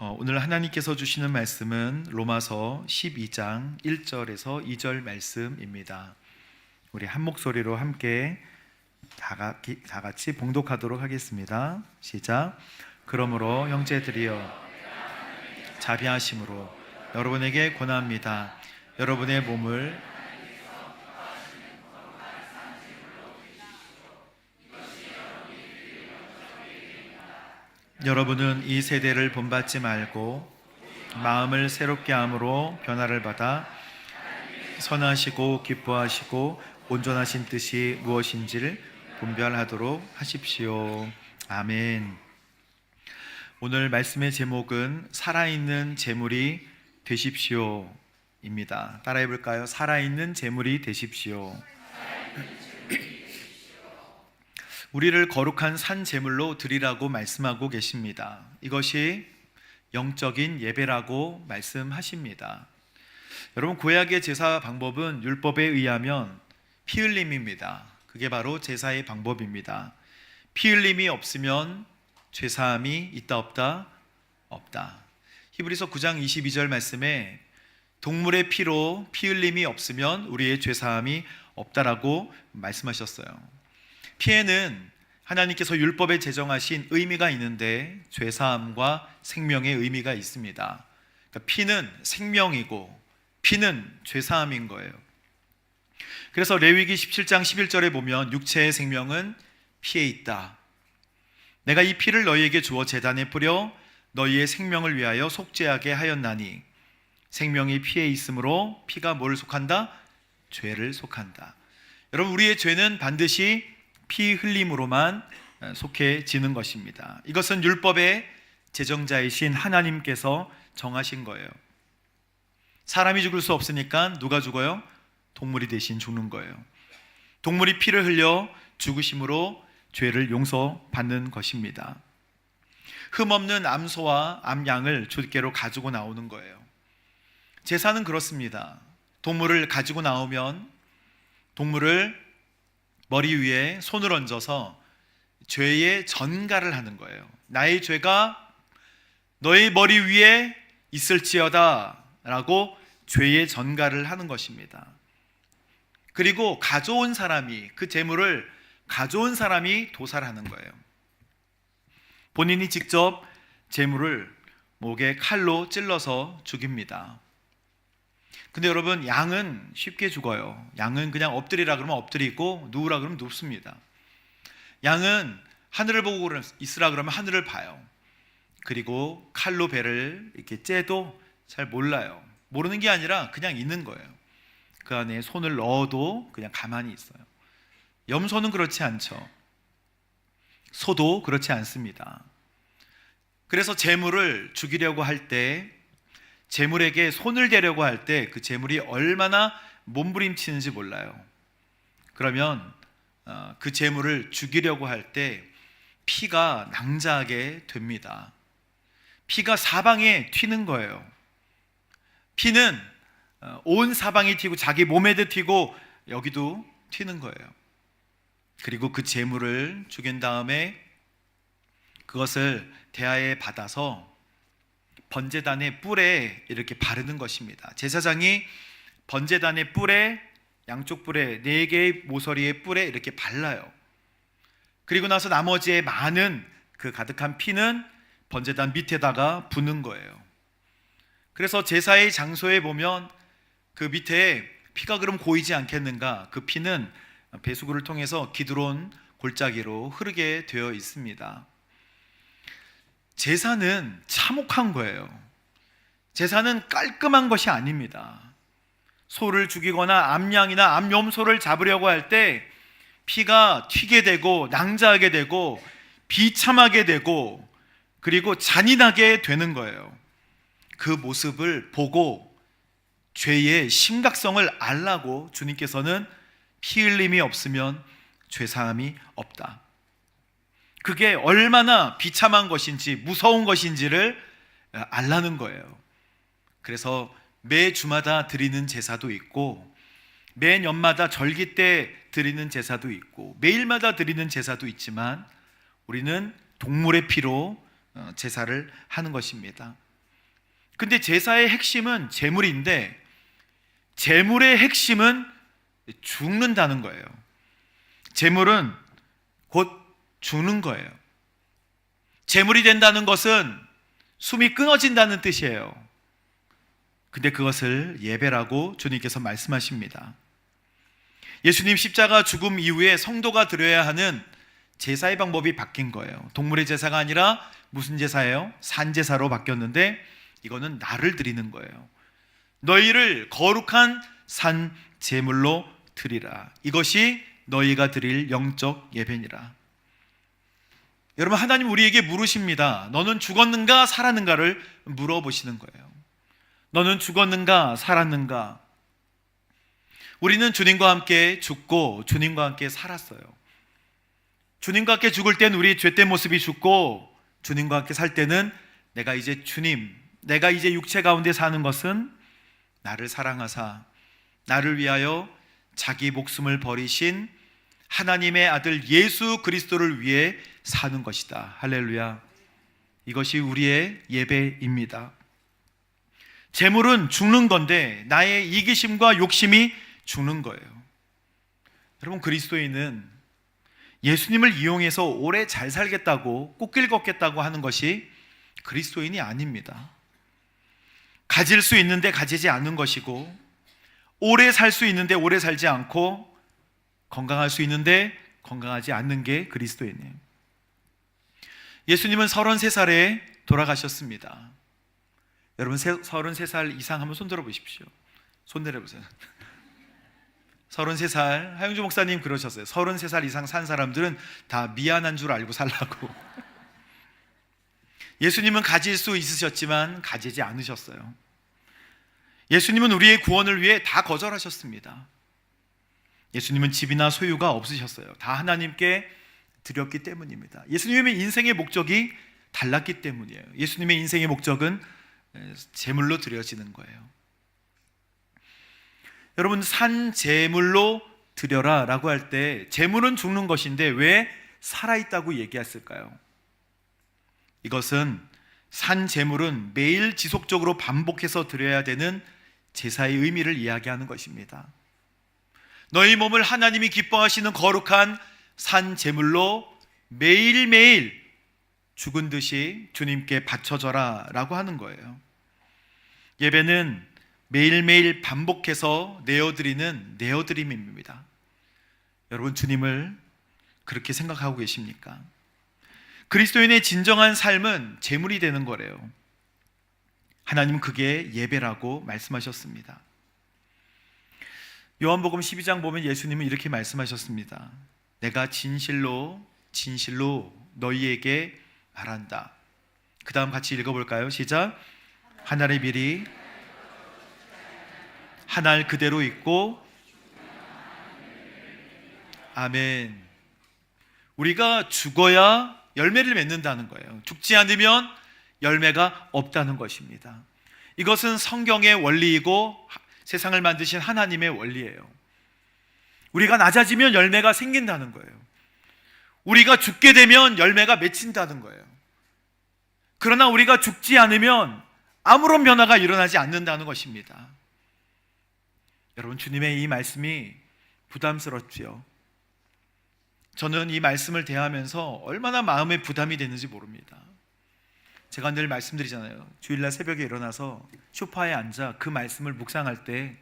오늘 하나님께서 주시는 말씀은 로마서 12장 1절에서 2절 말씀입니다. 우리 한 목소리로 함께 다 같이 봉독하도록 하겠습니다. 시작. 그러므로 형제들이여 자비하심으로 여러분에게 권합니다. 여러분의 몸을 여러분은 이 세대를 본받지 말고 마음을 새롭게 함으로 변화를 받아 선하시고 기뻐하시고 온전하신 뜻이 무엇인지를 분별하도록 하십시오. 아멘. 오늘 말씀의 제목은 살아있는 재물이 되십시오 입니다. 따라해 볼까요? 살아있는 재물이 되십시오. 우리를 거룩한 산 제물로 드리라고 말씀하고 계십니다. 이것이 영적인 예배라고 말씀하십니다. 여러분, 구약의 제사 방법은 율법에 의하면 피 흘림입니다. 그게 바로 제사의 방법입니다. 피 흘림이 없으면 죄사함이 있다 없다? 없다. 히브리서 9장 22절 말씀에 동물의 피로 피 흘림이 없으면 우리의 죄사함이 없다라고 말씀하셨어요. 피에는 하나님께서 율법에 제정하신 의미가 있는데 죄사함과 생명의 의미가 있습니다. 그러니까 피는 생명이고 피는 죄사함인 거예요. 그래서 레위기 17장 11절에 보면 육체의 생명은 피에 있다. 내가 이 피를 너희에게 주어 제단에 뿌려 너희의 생명을 위하여 속죄하게 하였나니 생명이 피에 있으므로 피가 뭐를 속한다? 죄를 속한다. 여러분, 우리의 죄는 반드시 피 흘림으로만 속해지는 것입니다. 이것은 율법의 제정자이신 하나님께서 정하신 거예요. 사람이 죽을 수 없으니까 누가 죽어요? 동물이 대신 죽는 거예요. 동물이 피를 흘려 죽으심으로 죄를 용서받는 것입니다. 흠없는 암소와 암양을 숫개로 가지고 나오는 거예요. 제사는 그렇습니다. 동물을 가지고 나오면 동물을 머리 위에 손을 얹어서 죄의 전가를 하는 거예요. 나의 죄가 너의 머리 위에 있을지어다 라고 죄의 전가를 하는 것입니다. 그리고 가져온 사람이, 그 제물을 가져온 사람이 도살을 하는 거예요. 본인이 직접 제물을 목에 칼로 찔러서 죽입니다. 근데 여러분, 양은 쉽게 죽어요. 양은 그냥 엎드리라 그러면 엎드리고 누우라 그러면 눕습니다. 양은 하늘을 보고 있으라 그러면 하늘을 봐요. 그리고 칼로 배를 이렇게 째도 잘 몰라요. 모르는 게 아니라 그냥 있는 거예요. 그 안에 손을 넣어도 그냥 가만히 있어요. 염소는 그렇지 않죠. 소도 그렇지 않습니다. 그래서 제물을 죽이려고 할 때, 제물에게 손을 대려고 할 때 그 제물이 얼마나 몸부림치는지 몰라요. 그러면 그 제물을 죽이려고 할 때 피가 낭자하게 됩니다. 피가 사방에 튀는 거예요. 피는 온 사방이 튀고 자기 몸에도 튀고 여기도 튀는 거예요. 그리고 그 제물을 죽인 다음에 그것을 대야에 받아서 번제단의 뿔에 이렇게 바르는 것입니다. 제사장이 번제단의 뿔에, 양쪽 뿔에, 4개의 모서리의 뿔에 이렇게 발라요. 그리고 나서 나머지의 많은 그 가득한 피는 번제단 밑에다가 붓는 거예요. 그래서 제사의 장소에 보면 그 밑에 피가 그럼 고이지 않겠는가? 그 피는 배수구를 통해서 기드론 골짜기로 흐르게 되어 있습니다. 제사는 참혹한 거예요. 제사는 깔끔한 것이 아닙니다. 소를 죽이거나 암양이나 암염소를 잡으려고 할 때 피가 튀게 되고 낭자하게 되고 비참하게 되고 그리고 잔인하게 되는 거예요. 그 모습을 보고 죄의 심각성을 알라고 주님께서는 피 흘림이 없으면 죄사함이 없다. 그게 얼마나 비참한 것인지 무서운 것인지를 알라는 거예요. 그래서 매 주마다 드리는 제사도 있고 매 년마다 절기 때 드리는 제사도 있고 매일마다 드리는 제사도 있지만 우리는 동물의 피로 제사를 하는 것입니다. 근데 제사의 핵심은 제물인데 제물의 핵심은 죽는다는 거예요. 제물은 곧 죽는 거예요. 제물이 된다는 것은 숨이 끊어진다는 뜻이에요. 근데 그것을 예배라고 주님께서 말씀하십니다. 예수님 십자가 죽음 이후에 성도가 드려야 하는 제사의 방법이 바뀐 거예요. 동물의 제사가 아니라 무슨 제사예요? 산제사로 바뀌었는데 이거는 나를 드리는 거예요. 너희를 거룩한 산 제물로 드리라. 이것이 너희가 드릴 영적 예배니라. 여러분, 하나님 우리에게 물으십니다. 너는 죽었는가 살았는가를 물어보시는 거예요. 너는 죽었는가 살았는가? 우리는 주님과 함께 죽고 주님과 함께 살았어요. 주님과 함께 죽을 땐 우리 죄된 모습이 죽고, 주님과 함께 살 때는 내가 이제 육체 가운데 사는 것은 나를 사랑하사 나를 위하여 자기 목숨을 버리신 하나님의 아들 예수 그리스도를 위해 사는 것이다. 할렐루야. 이것이 우리의 예배입니다. 재물은 죽는 건데 나의 이기심과 욕심이 죽는 거예요. 여러분, 그리스도인은 예수님을 이용해서 오래 잘 살겠다고, 꽃길 걷겠다고 하는 것이 그리스도인이 아닙니다. 가질 수 있는데 가지지 않는 것이고, 오래 살 수 있는데 오래 살지 않고, 건강할 수 있는데 건강하지 않는 게 그리스도인이에요. 예수님은 33살에 돌아가셨습니다. 여러분, 33살 이상 한번 손 들어보십시오. 손 내려보세요. 33살, 하영주 목사님 그러셨어요. 33살 이상 산 사람들은 다 미안한 줄 알고 살라고. 예수님은 가질 수 있으셨지만 가지지 않으셨어요. 예수님은 우리의 구원을 위해 다 거절하셨습니다. 예수님은 집이나 소유가 없으셨어요. 다 하나님께 드렸기 때문입니다. 예수님의 인생의 목적이 달랐기 때문이에요. 예수님의 인생의 목적은 제물로 드려지는 거예요. 여러분, 산 제물로 드려라 라고 할 때 제물은 죽는 것인데 왜 살아있다고 얘기했을까요? 이것은 산 제물은 매일 지속적으로 반복해서 드려야 되는 제사의 의미를 이야기하는 것입니다. 너희 몸을 하나님이 기뻐하시는 거룩한 산 제물로 매일매일 죽은 듯이 주님께 바쳐져라 라고 하는 거예요. 예배는 매일매일 반복해서 내어드림입니다. 여러분, 주님을 그렇게 생각하고 계십니까? 그리스도인의 진정한 삶은 제물이 되는 거래요. 하나님은 그게 예배라고 말씀하셨습니다. 요한복음 12장 보면 예수님은 이렇게 말씀하셨습니다. 내가 진실로 너희에게 말한다. 그 다음 같이 읽어볼까요? 시작. 하늘의 별이 하늘 그대로 있고, 아멘. 우리가 죽어야 열매를 맺는다는 거예요. 죽지 않으면 열매가 없다는 것입니다. 이것은 성경의 원리이고 세상을 만드신 하나님의 원리예요. 우리가 낮아지면 열매가 생긴다는 거예요. 우리가 죽게 되면 열매가 맺힌다는 거예요. 그러나 우리가 죽지 않으면 아무런 변화가 일어나지 않는다는 것입니다. 여러분, 주님의 이 말씀이 부담스럽지요. 저는 이 말씀을 대하면서 얼마나 마음에 부담이 되는지 모릅니다. 제가 늘 말씀드리잖아요. 주일날 새벽에 일어나서 소파에 앉아 그 말씀을 묵상할 때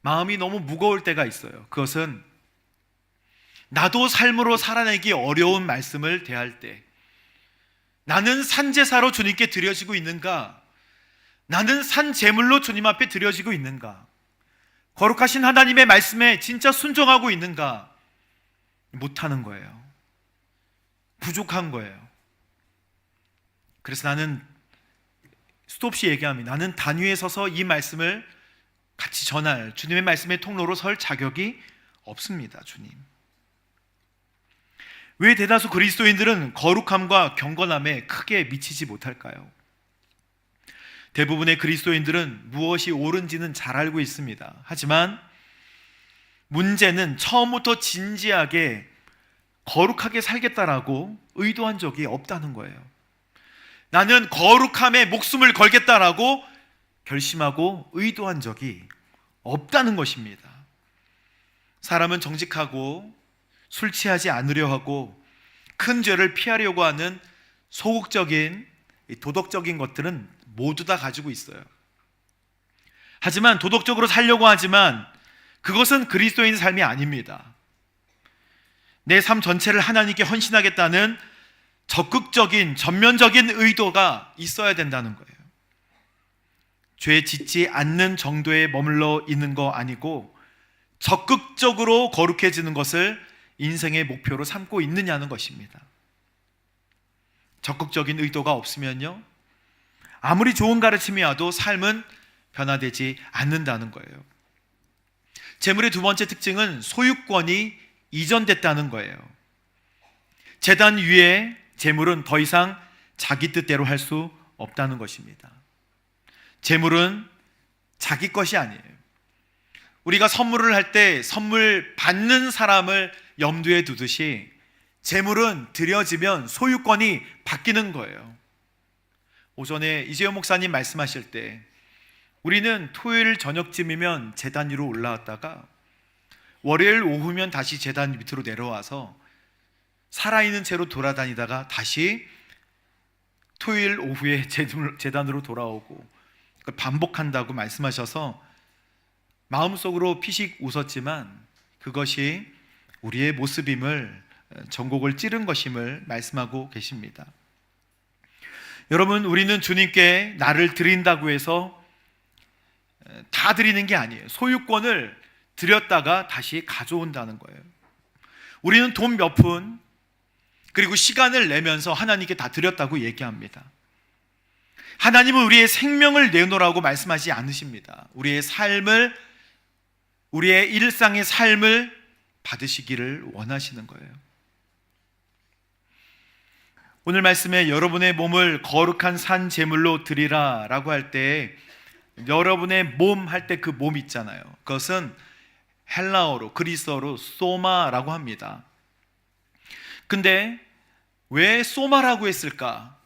마음이 너무 무거울 때가 있어요. 그것은 나도 삶으로 살아내기 어려운 말씀을 대할 때, 나는 산제사로 주님께 드려지고 있는가? 나는 산제물로 주님 앞에 드려지고 있는가? 거룩하신 하나님의 말씀에 진짜 순종하고 있는가? 못하는 거예요. 부족한 거예요. 그래서 나는 수도 없이 얘기합니다. 나는 단위에 서서 이 말씀을 같이 전할 주님의 말씀의 통로로 설 자격이 없습니다. 주님, 왜 대다수 그리스도인들은 거룩함과 경건함에 크게 미치지 못할까요? 대부분의 그리스도인들은 무엇이 옳은지는 잘 알고 있습니다. 하지만 문제는 처음부터 진지하게 거룩하게 살겠다라고 의도한 적이 없다는 거예요. 나는 거룩함에 목숨을 걸겠다라고 결심하고 의도한 적이 없다는 것입니다. 사람은 정직하고 술 취하지 않으려 하고 큰 죄를 피하려고 하는 소극적인 도덕적인 것들은 모두 다 가지고 있어요. 하지만 도덕적으로 살려고 하지만 그것은 그리스도인의 삶이 아닙니다. 내 삶 전체를 하나님께 헌신하겠다는 적극적인 전면적인 의도가 있어야 된다는 거예요. 죄 짓지 않는 정도에 머물러 있는 거 아니고 적극적으로 거룩해지는 것을 인생의 목표로 삼고 있느냐는 것입니다. 적극적인 의도가 없으면요, 아무리 좋은 가르침이 와도 삶은 변화되지 않는다는 거예요. 재물의 두 번째 특징은 소유권이 이전됐다는 거예요. 제단 위에 재물은 더 이상 자기 뜻대로 할 수 없다는 것입니다. 재물은 자기 것이 아니에요. 우리가 선물을 할 때 선물 받는 사람을 염두에 두듯이 재물은 드려지면 소유권이 바뀌는 거예요. 오전에 이재용 목사님 말씀하실 때 우리는 토요일 저녁쯤이면 제단 위로 올라왔다가 월요일 오후면 다시 제단 밑으로 내려와서 살아있는 채로 돌아다니다가 다시 토요일 오후에 제단으로 돌아오고 그걸 반복한다고 말씀하셔서 마음속으로 피식 웃었지만 그것이 우리의 모습임을, 전곡을 찌른 것임을 말씀하고 계십니다. 여러분, 우리는 주님께 나를 드린다고 해서 다 드리는 게 아니에요. 소유권을 드렸다가 다시 가져온다는 거예요. 우리는 돈 몇 푼 그리고 시간을 내면서 하나님께 다 드렸다고 얘기합니다. 하나님은 우리의 생명을 내놓으라고 말씀하지 않으십니다. 우리의 삶을, 우리의 일상의 삶을 받으시기를 원하시는 거예요. 오늘 말씀에 여러분의 몸을 거룩한 산 제물로 드리라 라고 할 때 여러분의 몸 할 때 그 몸 있잖아요. 그것은 헬라어로, 그리스어로 소마라고 합니다. 근데 왜 소마라고 했을까?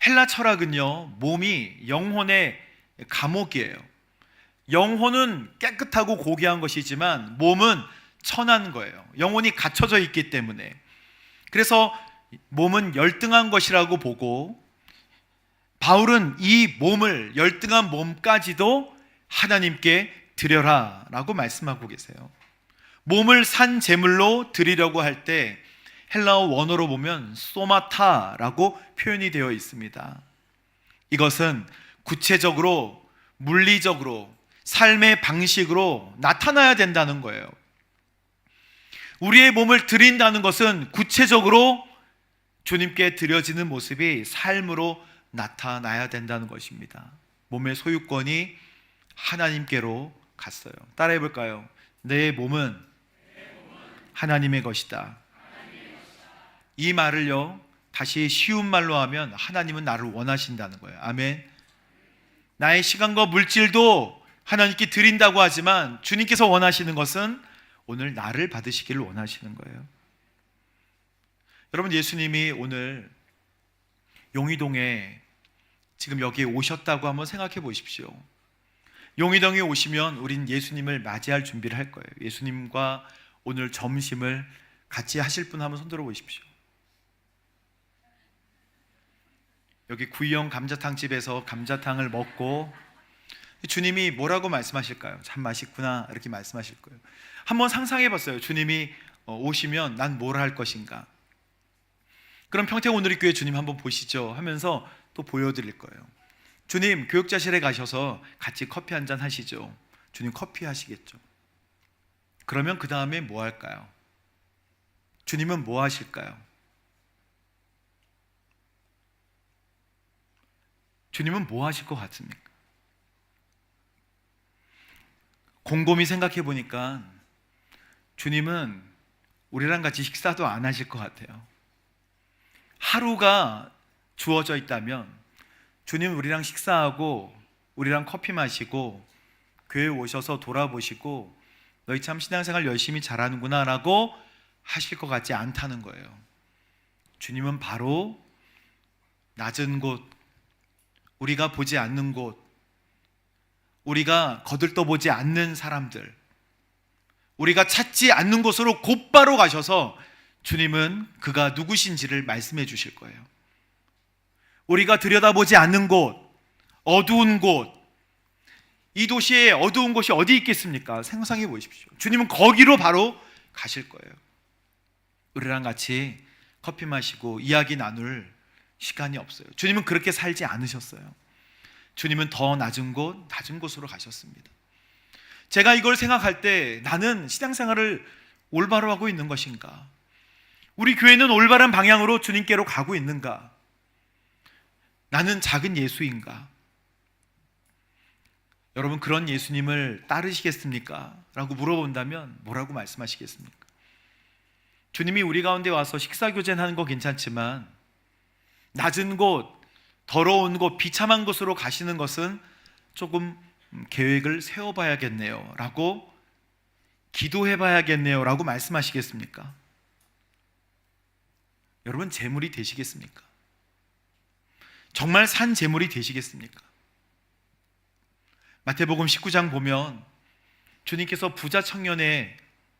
헬라 철학은요, 몸이 영혼의 감옥이에요. 영혼은 깨끗하고 고귀한 것이지만 몸은 천한 거예요. 영혼이 갇혀져 있기 때문에. 그래서 몸은 열등한 것이라고 보고 바울은 이 몸을, 열등한 몸까지도 하나님께 드려라 라고 말씀하고 계세요. 몸을 산 제물로 드리려고 할 때 헬라어 원어로 보면 소마타라고 표현이 되어 있습니다. 이것은 구체적으로, 물리적으로, 삶의 방식으로 나타나야 된다는 거예요. 우리의 몸을 드린다는 것은 구체적으로 주님께 드려지는 모습이 삶으로 나타나야 된다는 것입니다. 몸의 소유권이 하나님께로 갔어요. 따라해 볼까요? 내 몸은 하나님의 것이다. 이 말을요, 다시 쉬운 말로 하면 하나님은 나를 원하신다는 거예요. 아멘. 나의 시간과 물질도 하나님께 드린다고 하지만 주님께서 원하시는 것은 오늘 나를 받으시기를 원하시는 거예요. 여러분, 예수님이 오늘 용의동에 지금 여기에 오셨다고 한번 생각해 보십시오. 용의동에 오시면 우린 예수님을 맞이할 준비를 할 거예요. 예수님과 오늘 점심을 같이 하실 분 한번 손들어 보십시오. 여기 구이영 감자탕 집에서 감자탕을 먹고 주님이 뭐라고 말씀하실까요? 참 맛있구나 이렇게 말씀하실 거예요. 한번 상상해 봤어요. 주님이 오시면 난 뭘 할 것인가? 그럼 평택오누리교회 주님 한번 보시죠 하면서 또 보여드릴 거예요. 주님 교육자실에 가셔서 같이 커피 한잔 하시죠. 주님 커피 하시겠죠. 그러면 그 다음에 뭐 할까요? 주님은 뭐 하실까요? 주님은 뭐 하실 것 같습니까? 곰곰이 생각해 보니까 주님은 우리랑 같이 식사도 안 하실 것 같아요. 하루가 주어져 있다면 주님 우리랑 식사하고 우리랑 커피 마시고 교회 오셔서 돌아보시고 너희 참 신앙생활 열심히 잘하는구나 라고 하실 것 같지 않다는 거예요. 주님은 바로 낮은 곳, 우리가 보지 않는 곳, 우리가 거들떠보지 않는 사람들, 우리가 찾지 않는 곳으로 곧바로 가셔서 주님은 그가 누구신지를 말씀해 주실 거예요. 우리가 들여다보지 않는 곳, 어두운 곳, 이 도시에 어두운 곳이 어디 있겠습니까? 상상해 보십시오. 주님은 거기로 바로 가실 거예요. 우리랑 같이 커피 마시고 이야기 나눌 시간이 없어요. 주님은 그렇게 살지 않으셨어요. 주님은 더 낮은 곳으로 가셨습니다. 제가 이걸 생각할 때 나는 신앙생활을 올바로 하고 있는 것인가? 우리 교회는 올바른 방향으로 주님께로 가고 있는가? 나는 작은 예수인가? 여러분, 그런 예수님을 따르시겠습니까? 라고 물어본다면 뭐라고 말씀하시겠습니까? 주님이 우리 가운데 와서 식사교제하는 거 괜찮지만 낮은 곳, 더러운 곳, 비참한 곳으로 가시는 것은 조금 계획을 세워봐야겠네요 라고, 기도해봐야겠네요 라고 말씀하시겠습니까? 여러분, 재물이 되시겠습니까? 정말 산 재물이 되시겠습니까? 마태복음 19장 보면 주님께서 부자 청년의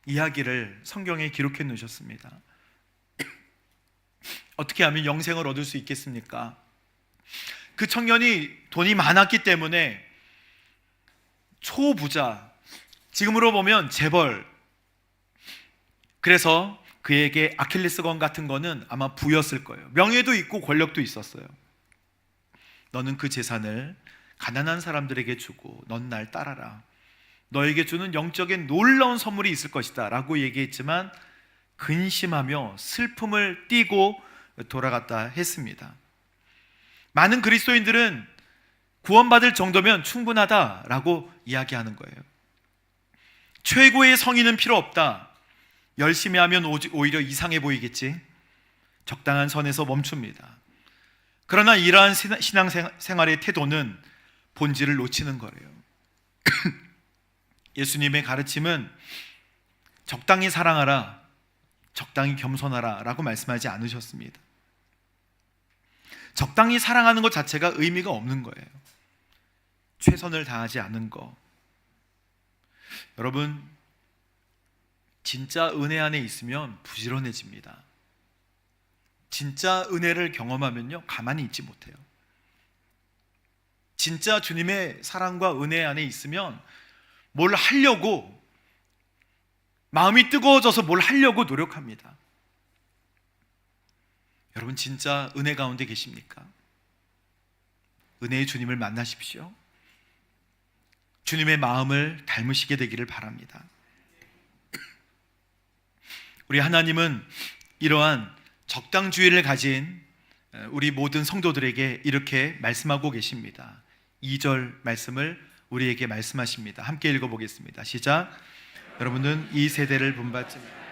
이야기를 성경에 기록해 놓으셨습니다. 어떻게 하면 영생을 얻을 수 있겠습니까? 그 청년이 돈이 많았기 때문에 초부자, 지금으로 보면 재벌, 그래서 그에게 아킬레스건 같은 거는 아마 부였을 거예요. 명예도 있고 권력도 있었어요. 너는 그 재산을 가난한 사람들에게 주고 넌 날 따라라. 너에게 주는 영적인 놀라운 선물이 있을 것이다 라고 얘기했지만 근심하며 슬픔을 띠고 돌아갔다 했습니다. 많은 그리스도인들은 구원받을 정도면 충분하다라고 이야기하는 거예요. 최고의 성의는 필요 없다. 열심히 하면 오히려 이상해 보이겠지. 적당한 선에서 멈춥니다. 그러나 이러한 신앙생활의 태도는 본질을 놓치는 거예요. 예수님의 가르침은 적당히 사랑하라, 적당히 겸손하라 라고 말씀하지 않으셨습니다. 적당히 사랑하는 것 자체가 의미가 없는 거예요. 최선을 다하지 않은 거. 여러분, 진짜 은혜 안에 있으면 부지런해집니다. 진짜 은혜를 경험하면요, 가만히 있지 못해요. 진짜 주님의 사랑과 은혜 안에 있으면 뭘 하려고, 마음이 뜨거워져서 뭘 하려고 노력합니다. 여러분, 진짜 은혜 가운데 계십니까? 은혜의 주님을 만나십시오. 주님의 마음을 닮으시게 되기를 바랍니다. 우리 하나님은 이러한 적당주의를 가진 우리 모든 성도들에게 이렇게 말씀하고 계십니다. 2절 말씀을 우리에게 말씀하십니다. 함께 읽어보겠습니다. 시작. 여러분은 이 세대를 본받지 말고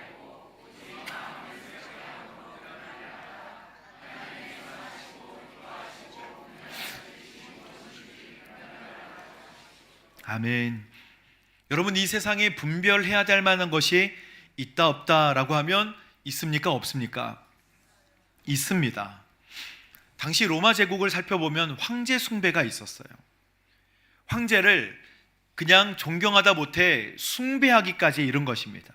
아멘. 여러분, 이 세상에 분별해야 될 만한 것이 있다 없다라고 하면 있습니까? 없습니까? 있습니다. 당시 로마 제국을 살펴보면 황제 숭배가 있었어요. 황제를 그냥 존경하다 못해 숭배하기까지 이른 것입니다.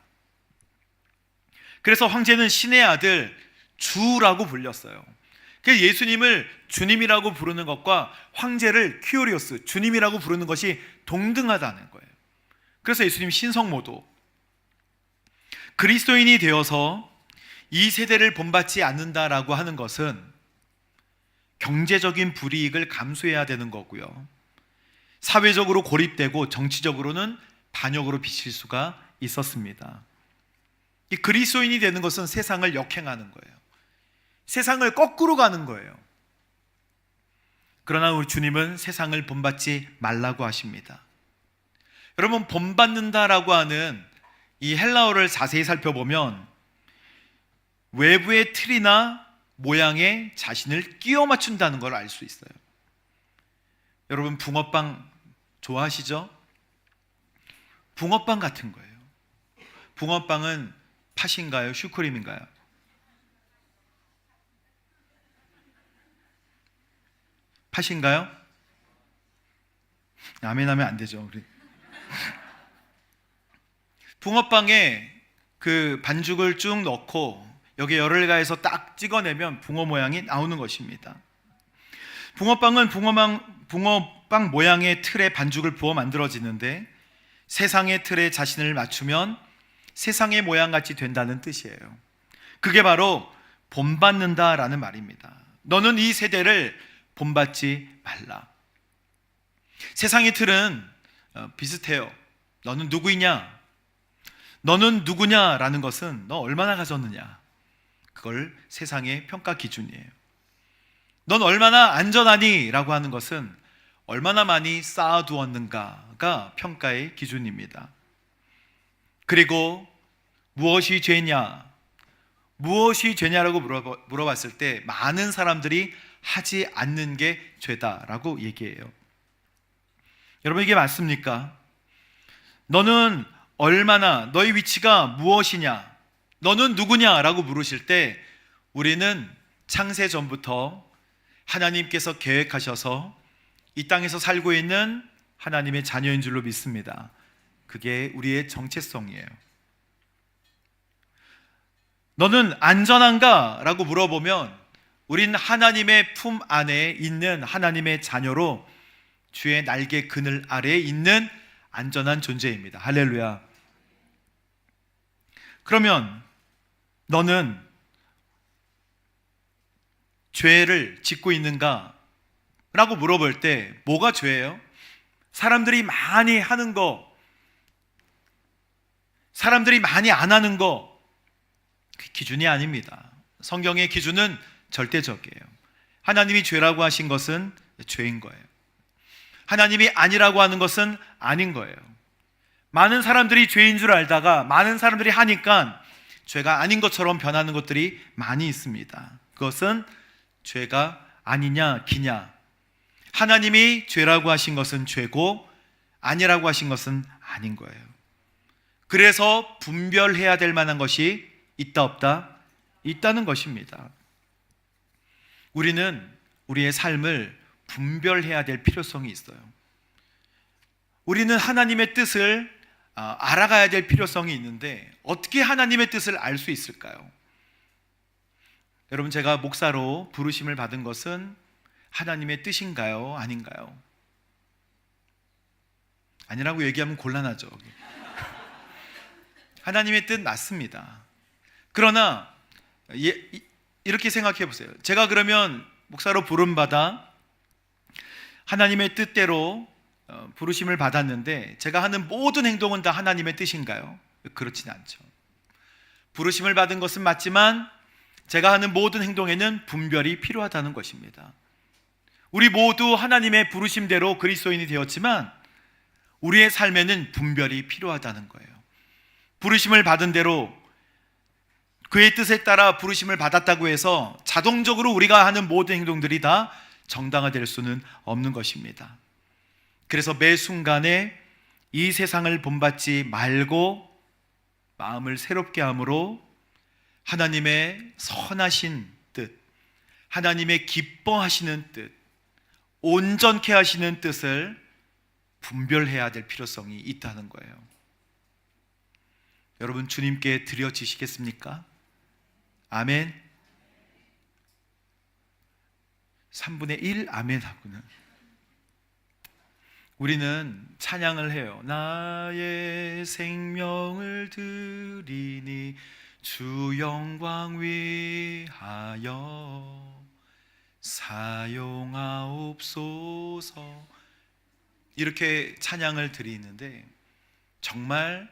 그래서 황제는 신의 아들 주라고 불렸어요. 그래서 예수님을 주님이라고 부르는 것과 황제를 큐리오스, 주님이라고 부르는 것이 동등하다는 거예요. 그래서 예수님 신성모도, 그리스도인이 되어서 이 세대를 본받지 않는다라고 하는 것은 경제적인 불이익을 감수해야 되는 거고요, 사회적으로 고립되고 정치적으로는 반역으로 비칠 수가 있었습니다. 이 그리스도인이 되는 것은 세상을 역행하는 거예요. 세상을 거꾸로 가는 거예요. 그러나 우리 주님은 세상을 본받지 말라고 하십니다. 여러분, 본받는다라고 하는 이 헬라어를 자세히 살펴보면 외부의 틀이나 모양에 자신을 끼워 맞춘다는 걸 알 수 있어요. 여러분, 붕어빵 좋아하시죠? 붕어빵 같은 거예요. 붕어빵은 팥인가요? 슈크림인가요? 팥인가요? 아멘 하면 안 되죠. 우리. 붕어빵에 그 반죽을 쭉 넣고 여기에 열을 가해서 딱 찍어내면 붕어 모양이 나오는 것입니다. 붕어빵은 붕어빵 모양의 틀에 반죽을 부어 만들어지는데 세상의 틀에 자신을 맞추면 세상의 모양같이 된다는 뜻이에요. 그게 바로 본받는다라는 말입니다. 너는 이 세대를 본받지 말라. 세상의 틀은 비슷해요. 너는 누구이냐? 너는 누구냐라는 것은 너 얼마나 가졌느냐? 그걸 세상의 평가 기준이에요. 넌 얼마나 안전하니? 라고 하는 것은 얼마나 많이 쌓아두었는가가 평가의 기준입니다. 그리고 무엇이 죄냐? 무엇이 죄냐라고 물어봤을 때 많은 사람들이 하지 않는 게 죄다라고 얘기해요. 여러분, 이게 맞습니까? 너는 얼마나, 너의 위치가 무엇이냐, 너는 누구냐라고 물으실 때 우리는 창세 전부터 하나님께서 계획하셔서 이 땅에서 살고 있는 하나님의 자녀인 줄로 믿습니다. 그게 우리의 정체성이에요. 너는 안전한가? 라고 물어보면 우린 하나님의 품 안에 있는 하나님의 자녀로 주의 날개 그늘 아래에 있는 안전한 존재입니다. 할렐루야. 그러면 너는 죄를 짓고 있는가? 라고 물어볼 때 뭐가 죄예요? 사람들이 많이 하는 거, 사람들이 많이 안 하는 거, 그 기준이 아닙니다. 성경의 기준은 절대적이에요. 하나님이 죄라고 하신 것은 죄인 거예요. 하나님이 아니라고 하는 것은 아닌 거예요. 많은 사람들이 죄인 줄 알다가 많은 사람들이 하니까 죄가 아닌 것처럼 변하는 것들이 많이 있습니다. 그것은 죄가 아니냐 기냐. 하나님이 죄라고 하신 것은 죄고 아니라고 하신 것은 아닌 거예요. 그래서 분별해야 될 만한 것이 있다 없다? 있다는 것입니다. 우리는 우리의 삶을 분별해야 될 필요성이 있어요. 우리는 하나님의 뜻을 알아가야 될 필요성이 있는데 어떻게 하나님의 뜻을 알 수 있을까요? 여러분, 제가 목사로 부르심을 받은 것은 하나님의 뜻인가요? 아닌가요? 아니라고 얘기하면 곤란하죠. 하나님의 뜻 맞습니다. 그러나 이렇게 생각해 보세요. 제가 그러면 목사로 부름받아 하나님의 뜻대로 부르심을 받았는데 제가 하는 모든 행동은 다 하나님의 뜻인가요? 그렇진 않죠. 부르심을 받은 것은 맞지만 제가 하는 모든 행동에는 분별이 필요하다는 것입니다. 우리 모두 하나님의 부르심대로 그리스도인이 되었지만 우리의 삶에는 분별이 필요하다는 거예요. 부르심을 받은 대로 그의 뜻에 따라 부르심을 받았다고 해서 자동적으로 우리가 하는 모든 행동들이 다 정당화될 수는 없는 것입니다. 그래서 매 순간에 이 세상을 본받지 말고 마음을 새롭게 함으로 하나님의 선하신 뜻, 하나님의 기뻐하시는 뜻, 온전케 하시는 뜻을 분별해야 될 필요성이 있다는 거예요. 여러분, 주님께 드려지시겠습니까? 아멘. 3분의 1 아멘 하고는 우리는 찬양을 해요. 나의 생명을 드리니 주 영광 위하여 사용하옵소서. 이렇게 찬양을 드리는데 정말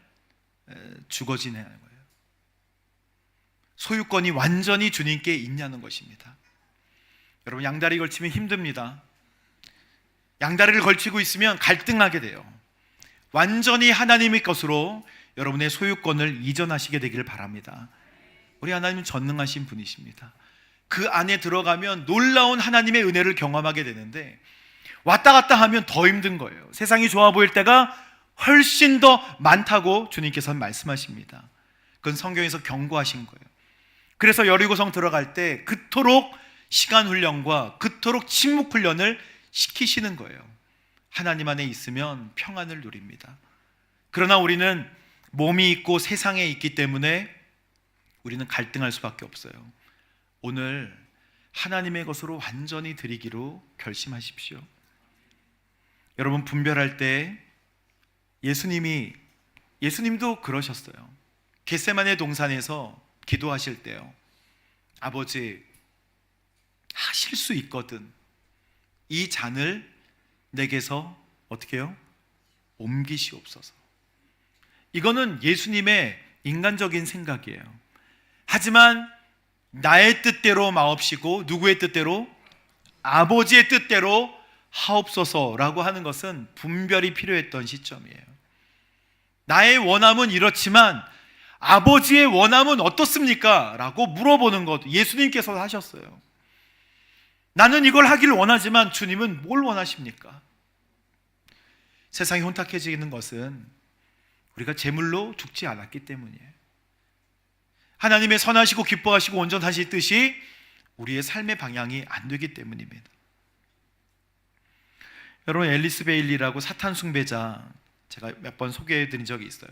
죽어지는 거예요. 소유권이 완전히 주님께 있냐는 것입니다. 여러분, 양다리 걸치면 힘듭니다. 양다리를 걸치고 있으면 갈등하게 돼요. 완전히 하나님의 것으로 여러분의 소유권을 이전하시게 되기를 바랍니다. 우리 하나님은 전능하신 분이십니다. 그 안에 들어가면 놀라운 하나님의 은혜를 경험하게 되는데 왔다 갔다 하면 더 힘든 거예요. 세상이 좋아 보일 때가 훨씬 더 많다고 주님께서는 말씀하십니다. 그건 성경에서 경고하신 거예요. 그래서 여리고성 들어갈 때 그토록 시간 훈련과 그토록 침묵 훈련을 시키시는 거예요. 하나님 안에 있으면 평안을 누립니다. 그러나 우리는 몸이 있고 세상에 있기 때문에 우리는 갈등할 수밖에 없어요. 오늘 하나님의 것으로 완전히 드리기로 결심하십시오. 여러분, 분별할 때 예수님도 그러셨어요. 겟세마네 동산에서 기도하실 때요, 아버지, 하실 수 있거든 이 잔을 내게서 어떻게 해요? 옮기시옵소서. 이거는 예수님의 인간적인 생각이에요. 하지만 나의 뜻대로 마옵시고 누구의 뜻대로? 아버지의 뜻대로 하옵소서라고 하는 것은 분별이 필요했던 시점이에요. 나의 원함은 이렇지만 아버지의 원함은 어떻습니까? 라고 물어보는 것, 예수님께서 하셨어요. 나는 이걸 하길 원하지만 주님은 뭘 원하십니까? 세상이 혼탁해지는 것은 우리가 제물로 죽지 않았기 때문이에요. 하나님의 선하시고 기뻐하시고 온전하신 뜻이 우리의 삶의 방향이 안 되기 때문입니다. 여러분, 앨리스 베일리라고 사탄 숭배자 제가 몇 번 소개해 드린 적이 있어요.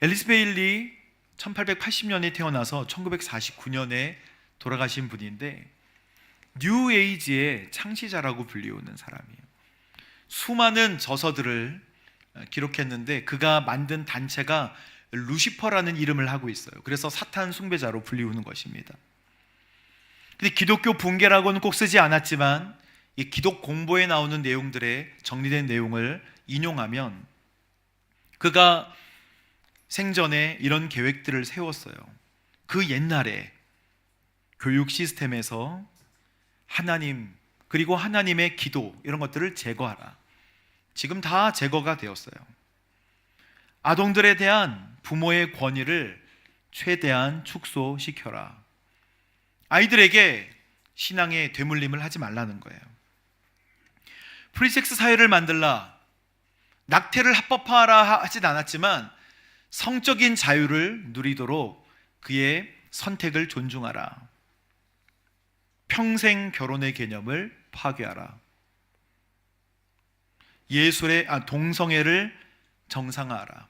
앨리스 베일리 1880년에 태어나서 1949년에 돌아가신 분인데 뉴 에이지의 창시자라고 불리우는 사람이에요. 수많은 저서들을 기록했는데 그가 만든 단체가 루시퍼라는 이름을 하고 있어요. 그래서 사탄 숭배자로 불리우는 것입니다. 근데 기독교 붕괴라고는 꼭 쓰지 않았지만 이 기독 공보에 나오는 내용들의 정리된 내용을 인용하면 그가 생전에 이런 계획들을 세웠어요. 그 옛날에 교육 시스템에서 하나님 그리고 하나님의 기도 이런 것들을 제거하라. 지금 다 제거가 되었어요. 아동들에 대한 부모의 권위를 최대한 축소시켜라. 아이들에게 신앙의 되물림을 하지 말라는 거예요. 프리섹스 사회를 만들라, 낙태를 합법화하라 하진 않았지만 성적인 자유를 누리도록 그의 선택을 존중하라. 평생 결혼의 개념을 파괴하라. 동성애를 정상화하라.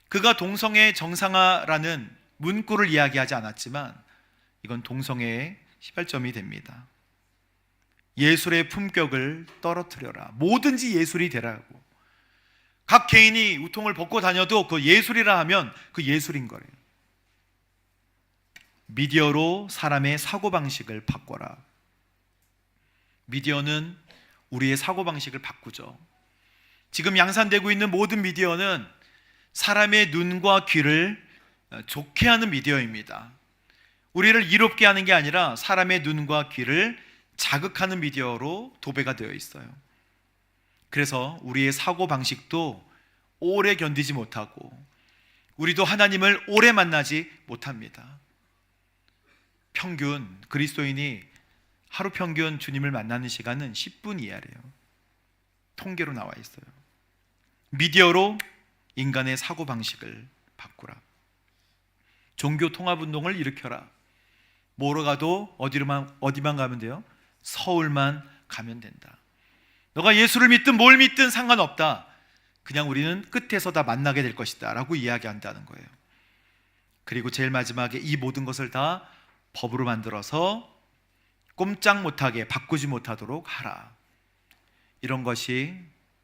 그가 동성애 정상화라는 문구를 이야기하지 않았지만 이건 동성애의 시발점이 됩니다. 예술의 품격을 떨어뜨려라. 뭐든지 예술이 되라고. 각 개인이 우통을 벗고 다녀도 그 예술이라 하면 그 예술인 거예요. 미디어로 사람의 사고방식을 바꿔라. 미디어는 우리의 사고방식을 바꾸죠. 지금 양산되고 있는 모든 미디어는 사람의 눈과 귀를 좋게 하는 미디어입니다. 우리를 이롭게 하는 게 아니라 사람의 눈과 귀를 자극하는 미디어로 도배가 되어 있어요. 그래서 우리의 사고방식도 오래 견디지 못하고 우리도 하나님을 오래 만나지 못합니다. 평균 그리스도인이 하루 평균 주님을 만나는 시간은 10분 이하래요. 통계로 나와 있어요. 미디어로 인간의 사고방식을 바꾸라. 종교 통합운동을 일으켜라. 뭐로 가도 어디만 가면 돼요? 서울만 가면 된다. 너가 예수를 믿든 뭘 믿든 상관없다. 그냥 우리는 끝에서 다 만나게 될 것이다 라고 이야기한다는 거예요. 그리고 제일 마지막에 이 모든 것을 다 법으로 만들어서 꼼짝 못하게 바꾸지 못하도록 하라. 이런 것이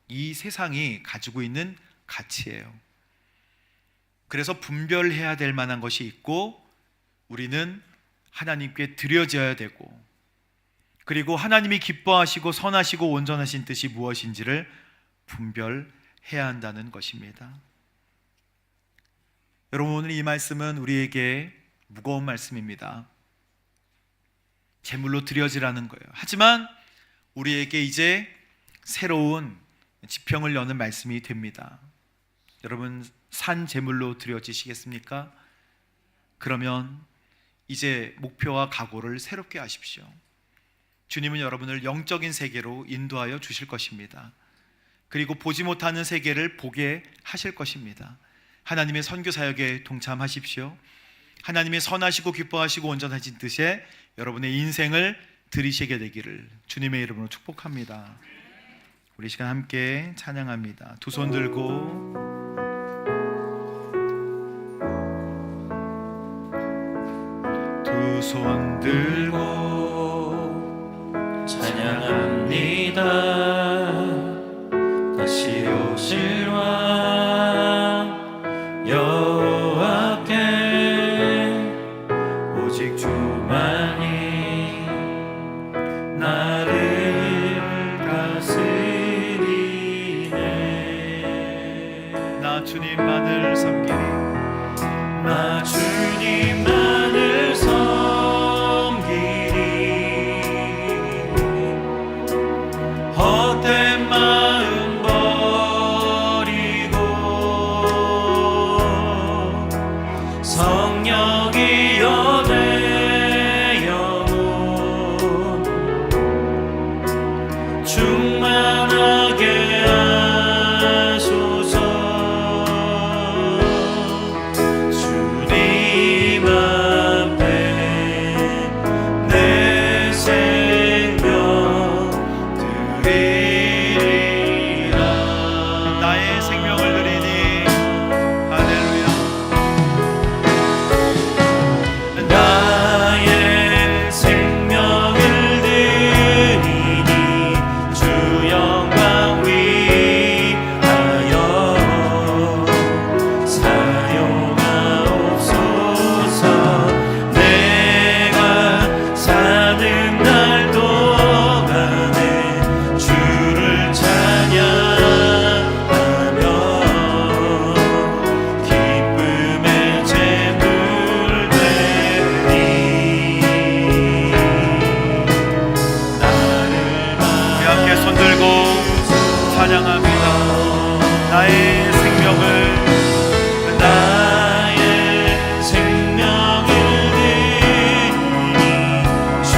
이 세상이 가지고 있는 가치예요. 그래서 분별해야 될 만한 것이 있고 우리는 하나님께 드려져야 되고 그리고 하나님이 기뻐하시고 선하시고 온전하신 뜻이 무엇인지를 분별해야 한다는 것입니다. 여러분, 오늘 이 말씀은 우리에게 무거운 말씀입니다. 제물로 드려지라는 거예요. 하지만 우리에게 이제 새로운 지평을 여는 말씀이 됩니다. 여러분, 산 제물로 드려지시겠습니까? 그러면 이제 목표와 각오를 새롭게 하십시오. 주님은 여러분을 영적인 세계로 인도하여 주실 것입니다. 그리고 보지 못하는 세계를 보게 하실 것입니다. 하나님의 선교 사역에 동참하십시오. 하나님의 선하시고 기뻐하시고 온전하신 뜻에 여러분의 인생을 드리시게 되기를 주님의 이름으로 축복합니다. 우리 시간 함께 찬양합니다. 두 손 들고 두 손 들고 찬양합니다. 다시 오실 왕 여호와께 오직 주만이 나를 다스리네. 나 주님만을 섬기리. 나 주님만을 섬기리. 헛된 마음 버리고 성령이여 내 영혼 충만하게 하소서. 주님 앞에 내 생명 드리리라. 나의 생명을 드리니 할렐루야. 나의 생명을 드리니 주 영광 위하여 사용하옵소서. 내가 사는 날 동안에 주를 찬양하며 기쁨의 제물 되니. 우리 함께 손 들고 찬양합니다. 나의 생명을 나의 생명을 드리니 주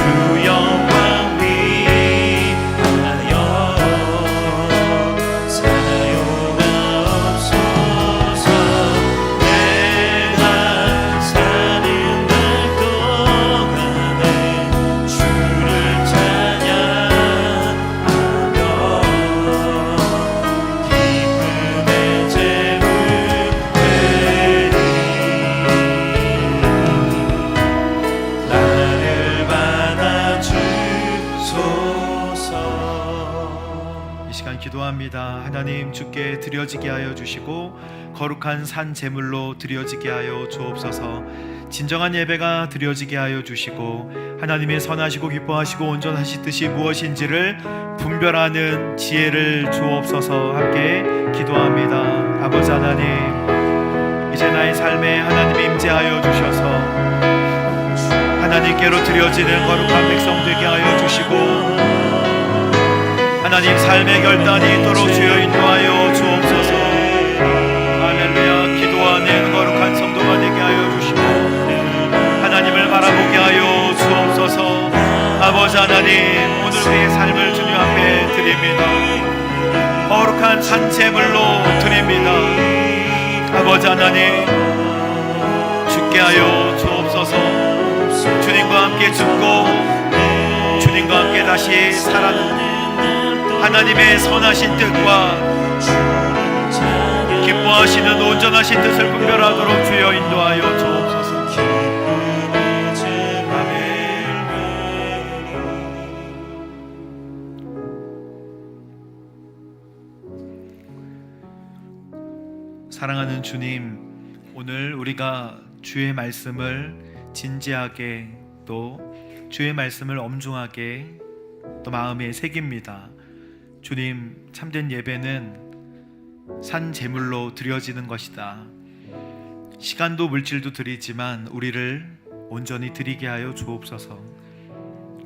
영광 위하여 사용하옵소서. 내가 사는 날 동안에 주를 찬양하며 기쁨의 제물 되니. 나를 받아주소서. 이 시간 기도합니다. 하나님, 주께 드려지게 하여 주시고 거룩한 산 제물로 드려지게 하여 주옵소서. 진정한 예배가 드려지게 하여 주시고 하나님의 선하시고 기뻐하시고 온전하신 뜻이 무엇인지를 분별하는 지혜를 주옵소서. 함께 기도합니다. 아버지 하나님, 이제 나의 삶에 하나님이 임재하여 주셔서 하나님께로 드려지는 거룩한 백성 되게 하여 주시고 하나님 삶의 결단이 있도록 주여 인도하여 주옵소서. 할렐루야. 기도하는 거룩한 성도가 되게 하여 주시고 하나님을 바라보게 하여 주옵소서. 아버지 하나님, 오늘 우리의 삶을 주님 앞에 드립니다. 거룩한 산제물로 드립니다. 아버지 하나님, 죽게 하여 주옵소서. 주님과 함께 죽고 주님과 함께 다시 살아나는 하나님의 선하신 뜻과 기뻐하시는 온전하신 뜻을 분별하도록 주여 인도하여 주옵소서. 사랑하는 주님, 오늘 우리가 주의 말씀을 진지하게 또 주의 말씀을 엄중하게 또 마음에 새깁니다. 주님, 참된 예배는 산 제물로 드려지는 것이다. 시간도 물질도 드리지만 우리를 온전히 드리게 하여 주옵소서.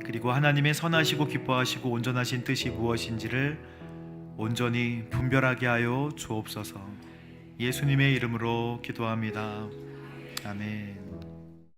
그리고 하나님의 선하시고 기뻐하시고 온전하신 뜻이 무엇인지를 온전히 분별하게 하여 주옵소서. 예수님의 이름으로 기도합니다. 아멘.